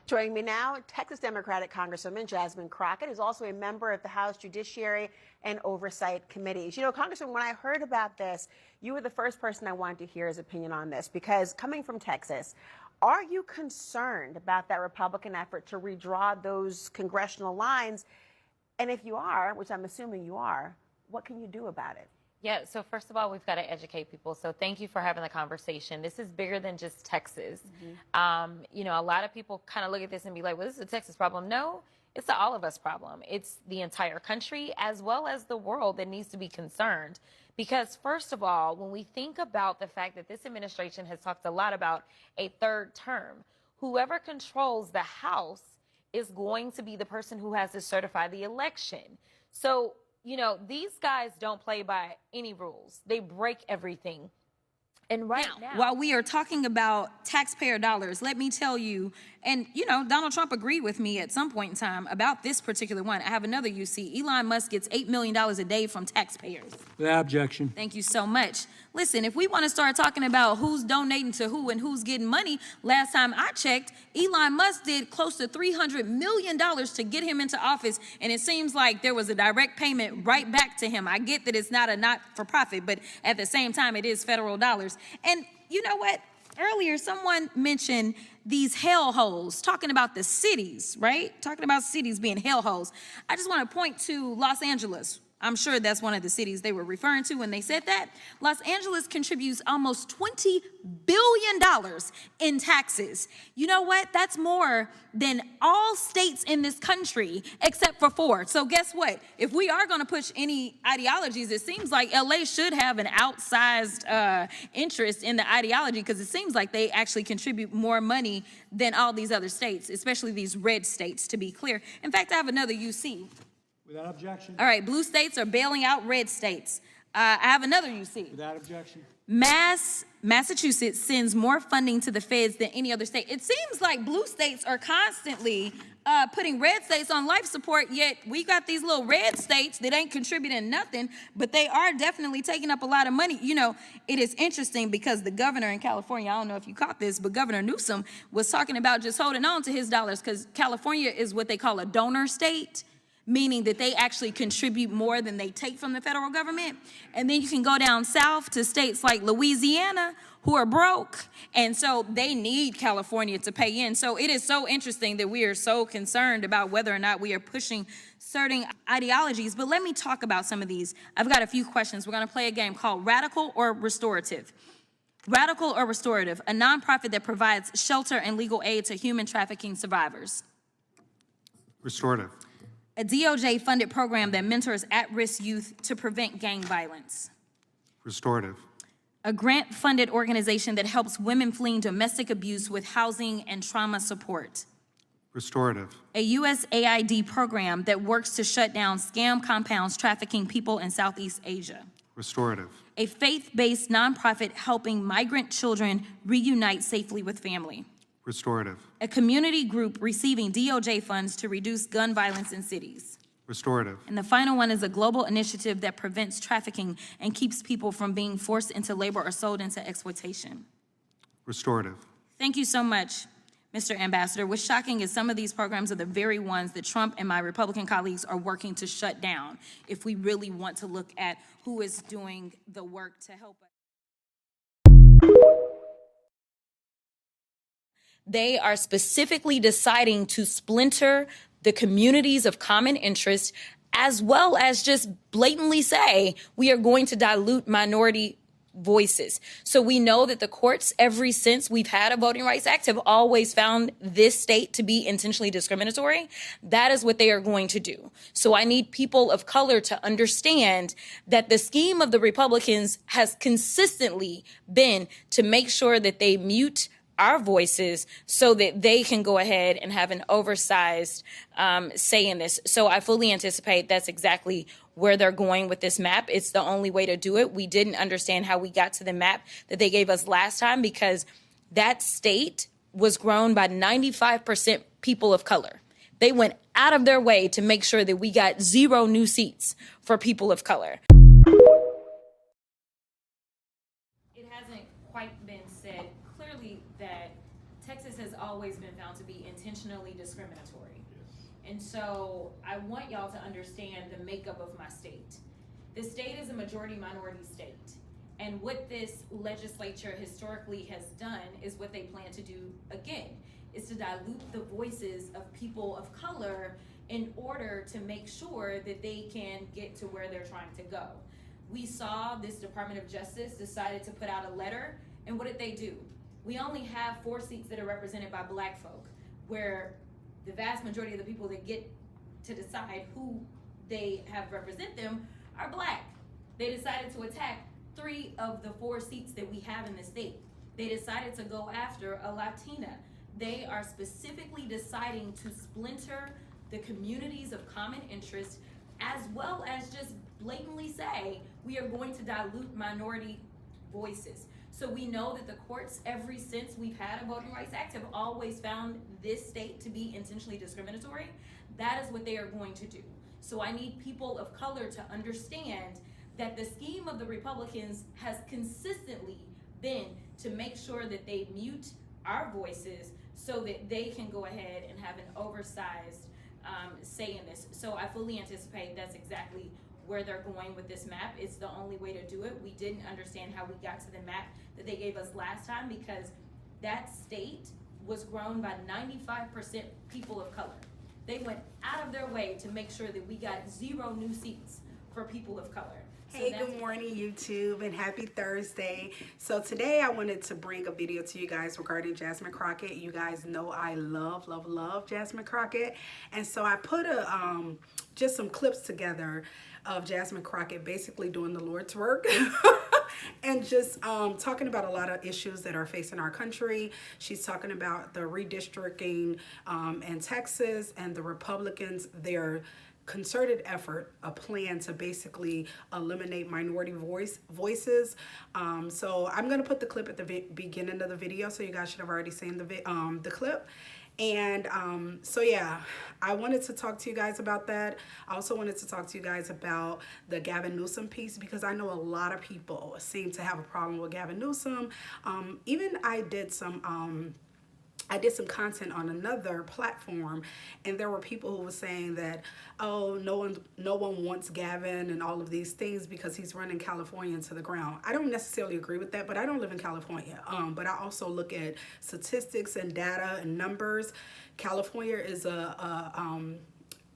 Joining me now, Texas Democratic Congresswoman Jasmine Crockett is also a member of the House Judiciary and Oversight Committees. You know, Congresswoman, when I heard about this, you were the first person I wanted to hear his opinion on this, because coming from Texas, are you concerned about that Republican effort to redraw those congressional lines? And if you are, which I'm assuming you are, what can you do about it? Yeah, so first of all, we've got to educate people. So thank you for having the conversation. This is bigger than just Texas. You know, a lot of people kind of look at this and be like, well, this is a Texas problem. No, it's an all of us problem. It's the entire country as well as the world that needs to be concerned. Because first of all, when we think about the fact that this administration has talked a lot about a third term, whoever controls the House is going to be the person who has to certify the election. So, you know, these guys don't play by any rules. They break everything. And right now, while we are talking about taxpayer dollars, let me tell you, and you know, Donald Trump agreed with me at some point in time about this particular one. I have another UC. Elon Musk gets $8 million a day from taxpayers. Without objection. Thank you so much. Listen, if we want to start talking about who's donating to who and who's getting money, last time I checked, Elon Musk did close to $300 million to get him into office, and it seems like there was a direct payment right back to him. I get that it's not a not-for-profit, but at the same time, it is federal dollars. And you know what? Earlier, someone mentioned these hellholes, talking about the cities, right? Talking about cities being hellholes. I just want to point to Los Angeles. I'm sure that's one of the cities they were referring to when they said that. Los Angeles contributes almost $20 billion in taxes. You know what? That's more than all states in this country except for 4. So guess what? If we are going to push any ideologies, it seems like LA should have an outsized interest in the ideology, because it seems like they actually contribute more money than all these other states, especially these red states, to be clear. In fact, I have another UC. Without objection. All right, blue states are bailing out red states. I have another UC. Without objection. Massachusetts sends more funding to the feds than any other state. It seems like blue states are constantly putting red states on life support, yet we got these little red states that ain't contributing nothing, but they are definitely taking up a lot of money. You know, it is interesting because the governor in California, I don't know if you caught this, but Governor Newsom was talking about just holding on to his dollars, because California is what they call a donor state, meaning that they actually contribute more than they take from the federal government. And then you can go down south to states like Louisiana, who are broke, and so they need California to pay in. So it is so interesting that we are so concerned about whether or not we are pushing certain ideologies. But let me talk about some of these. I've got a few questions. We're gonna play a game called Radical or Restorative. Radical or Restorative, a nonprofit that provides shelter and legal aid to human trafficking survivors. Restorative. A DOJ-funded program that mentors at-risk youth to prevent gang violence. Restorative. A grant-funded organization that helps women fleeing domestic abuse with housing and trauma support. Restorative. A USAID program that works to shut down scam compounds trafficking people in Southeast Asia. Restorative. A faith-based nonprofit helping migrant children reunite safely with family. Restorative. A community group receiving DOJ funds to reduce gun violence in cities. Restorative. And the final one is a global initiative that prevents trafficking and keeps people from being forced into labor or sold into exploitation. Restorative. Thank you so much, Mr. Ambassador. What's shocking is some of these programs are the very ones that Trump and my Republican colleagues are working to shut down, if we really want to look at who is doing the work to help us. They are specifically deciding to splinter the communities of common interest, as well as just blatantly say, we are going to dilute minority voices. So we know that the courts, ever since we've had a Voting Rights Act, have always found this state to be intentionally discriminatory. That is what they are going to do. So I need people of color to understand that the scheme of the Republicans has consistently been to make sure that they mute our voices so that they can go ahead and have an oversized say in this. So I fully anticipate that's exactly where they're going with this map. It's the only way to do it. We didn't understand how we got to the map that they gave us last time, because that state was grown by 95% people of color. They went out of their way to make sure that we got 0 new seats for people of color. It hasn't quite been said clearly that Texas has always been found to be intentionally discriminatory. And so I want y'all to understand the makeup of my state. The state is a majority minority state. And what this legislature historically has done is what they plan to do again, is to dilute the voices of people of color in order to make sure that they can get to where they're trying to go. We saw this Department of Justice decided to put out a letter, and what did they do? We only have 4 seats that are represented by black folk, where the vast majority of the people that get to decide who they have represent them are black. They decided to attack 3 of the 4 seats that we have in the state. They decided to go after a Latina. They are specifically deciding to splinter the communities of common interest, as well as just blatantly say, we are going to dilute minority voices. So we know that the courts, ever since we've had a Voting Rights Act, have always found this state to be intentionally discriminatory. That is what they are going to do. So I need people of color to understand that the scheme of the Republicans has consistently been to make sure that they mute our voices so that they can go ahead and have an oversized say in this. So I fully anticipate that's exactly where they're going with this map. It's the only way to do it. We didn't understand how we got to the map that they gave us last time, because that state was grown by 95% people of color. They went out of their way to make sure that we got 0 new seats for people of color. Hey, good morning, YouTube, and happy Thursday. So today I wanted to bring a video to you guys regarding Jasmine Crockett. You guys know I love Jasmine Crockett. And so I put just some clips together of Jasmine Crockett basically doing the Lord's work and just talking about a lot of issues that are facing our country. She's talking about the redistricting in Texas and the Republicans, their concerted effort, a plan to basically eliminate minority voices. So I'm going to put the clip at the beginning of the video, so you guys should have already seen the clip. And so yeah, I wanted to talk to you guys about that. I also wanted to talk to you guys about the Gavin Newsom piece, because I know a lot of people seem to have a problem with Gavin Newsom. Even I did some content on another platform, and there were people who were saying that, oh, no one wants Gavin and all of these things because he's running California into the ground. I don't necessarily agree with that, but I don't live in California. But I also look at statistics and data and numbers. California is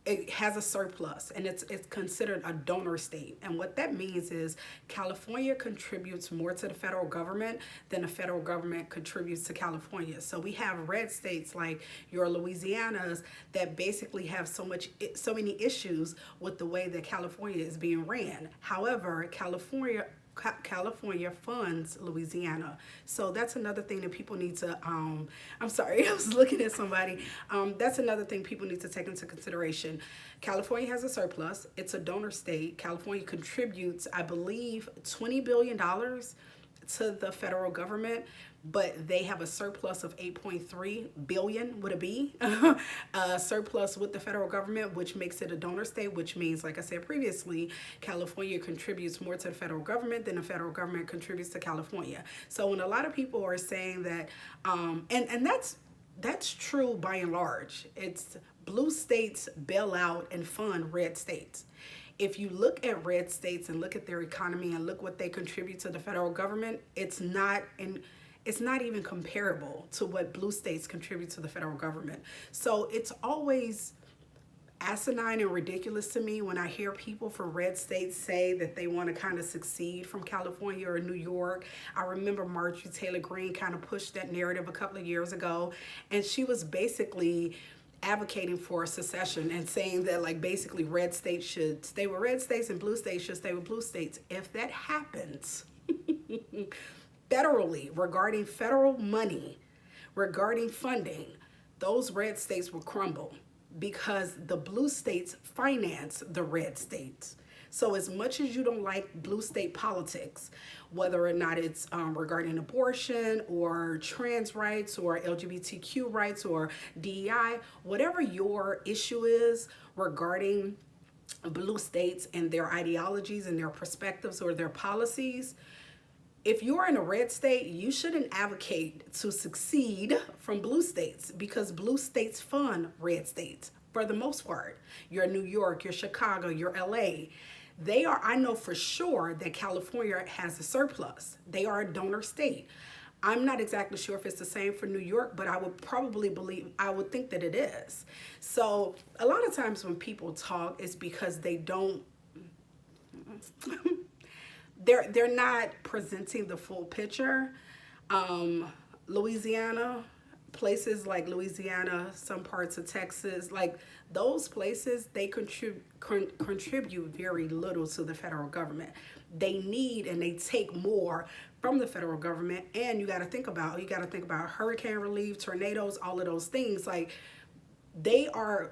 it has a surplus, and it's considered a donor state. And what that means is California contributes more to the federal government than the federal government contributes to California. So we have red states like your Louisianas that basically have so many issues with the way that California is being ran. However, California funds Louisiana. So that's another thing that people need to, I'm sorry, I was looking at somebody. That's another thing people need to take into consideration. California has a surplus. It's a donor state. California contributes, I believe, $20 billion to the federal government, but they have a surplus of 8.3 billion, would it be? A surplus with the federal government, which makes it a donor state, which means, like I said previously, California contributes more to the federal government than the federal government contributes to California. So when a lot of people are saying that, and that's true by and large, it's blue states bail out and fund red states. If you look at red states and look at their economy and look what they contribute to the federal government, it's not even comparable to what blue states contribute to the federal government. So it's always asinine and ridiculous to me when I hear people from red states say that they want to kind of succeed from California or New York. I remember Marjorie Taylor Greene kind of pushed that narrative a couple of years ago, and she was basically advocating for secession and saying that, like, basically red states should stay with red states and blue states should stay with blue states. If that happens federally, regarding federal money, regarding funding, those red states will crumble because the blue states finance the red states. So as much as you don't like blue state politics, whether or not it's regarding abortion or trans rights or LGBTQ rights or DEI, whatever your issue is regarding blue states and their ideologies and their perspectives or their policies, if you're in a red state, you shouldn't advocate to succeed from blue states, because blue states fund red states for the most part. You're New York, you're Chicago, you're LA. They are, I know for sure that California has a surplus. They are a donor state. I'm not exactly sure if it's the same for New York, but I would probably I would think that it is. So a lot of times when people talk, it's because they don't, they're not presenting the full picture. Louisiana, places like Louisiana, some parts of Texas, like those places, they contribute very little to the federal government. They need and they take more from the federal government. And you got to think about hurricane relief, tornadoes, all of those things. Like they're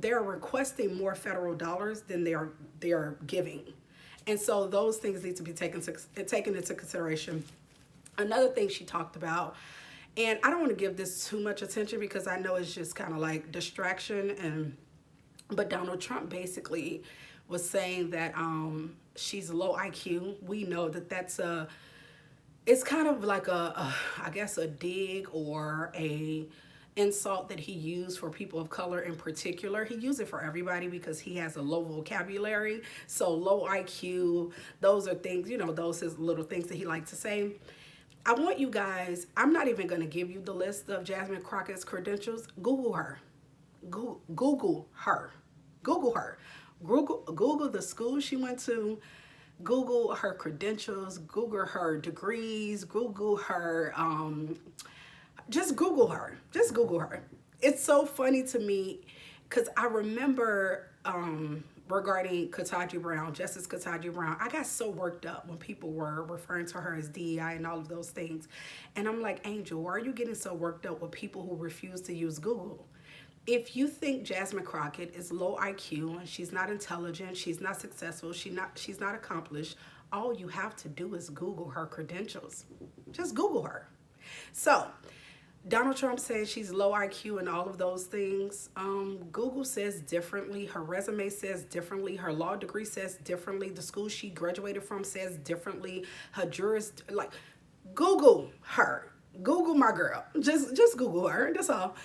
requesting more federal dollars than they're giving. And so those things need to be taken into consideration. Another thing she talked about, and I don't want to give this too much attention because I know it's just kind of like distraction, but Donald Trump basically was saying that she's low IQ. We know that it's kind of like I guess a dig or a insult that he used for people of color in particular. He used it for everybody because he has a low vocabulary. So low IQ, those are things, those is little things that he likes to say. I want you guys, I'm not even going to give you the list of Jasmine Crockett's credentials. Google her. Google her. Google her. Google the school she went to. Google her credentials. Google her degrees. Google her, just Google her. Just Google her. It's so funny to me because I remember regarding Ketanji Brown, Justice Ketanji Brown, I got so worked up when people were referring to her as DEI and all of those things. And I'm like, Angel, why are you getting so worked up with people who refuse to use Google? If you think Jasmine Crockett is low IQ and she's not intelligent, she's not successful, she's not accomplished, all you have to do is Google her credentials. Just Google her. So Donald Trump says she's low IQ and all of those things. Google says differently. Her resume says differently. Her law degree says differently. The school she graduated from says differently. Her Google her. Google my girl. Just Google her. That's all.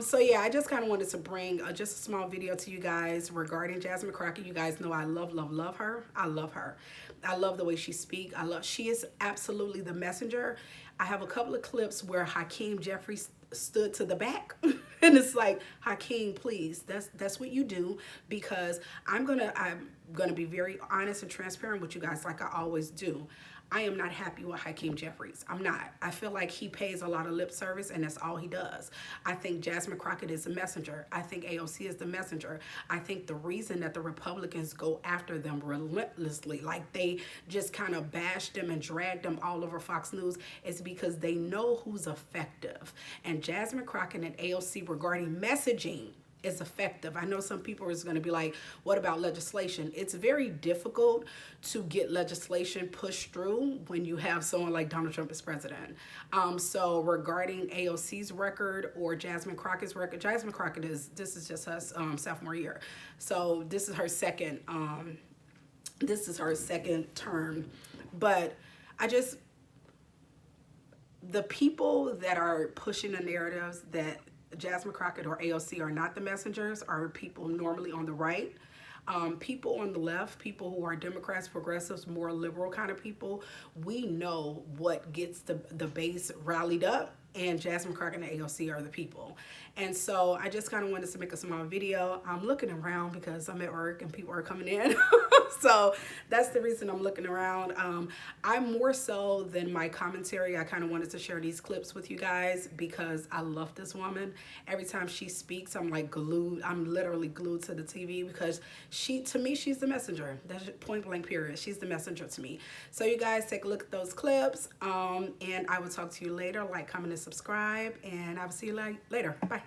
So yeah, I just kind of wanted to bring just a small video to you guys regarding Jasmine Crockett. You guys know I love her. I love her. I love the way she speaks. She is absolutely the messenger. I have a couple of clips where Hakeem Jeffries stood to the back and it's like, Hakeem, please, that's what you do, because I'm gonna be very honest and transparent with you guys like I always do. I am not happy with Hakeem Jeffries. I'm not. I feel like he pays a lot of lip service and that's all he does. I think Jasmine Crockett is the messenger. I think AOC is the messenger. I think the reason that the Republicans go after them relentlessly, like they just kind of bash them and drag them all over Fox News, is because they know who's effective. And Jasmine Crockett and AOC regarding messaging is effective. I know some people is going to be like, what about legislation? It's very difficult to get legislation pushed through when you have someone like Donald Trump as president. So regarding AOC's record or Jasmine Crockett's record, Jasmine Crockett this is just her sophomore year. So this is her second term. But the people that are pushing the narratives that Jasmine Crockett or AOC are not the messengers are people normally on the right. People on the left, people who are Democrats, progressives, more liberal kind of people, we know what gets the base rallied up, and Jasmine Crockett and AOC are the people. And so I just kind of wanted to make a small video. I'm looking around because I'm at work and people are coming in. So that's the reason I'm looking around. I'm more so than my commentary. I kind of wanted to share these clips with you guys because I love this woman. Every time she speaks, I'm like glued. I'm literally glued to the TV because to me, she's the messenger. That's point blank period. She's the messenger to me. So you guys take a look at those clips, and I will talk to you later. Like, comment, and subscribe, and I will see you later. Bye.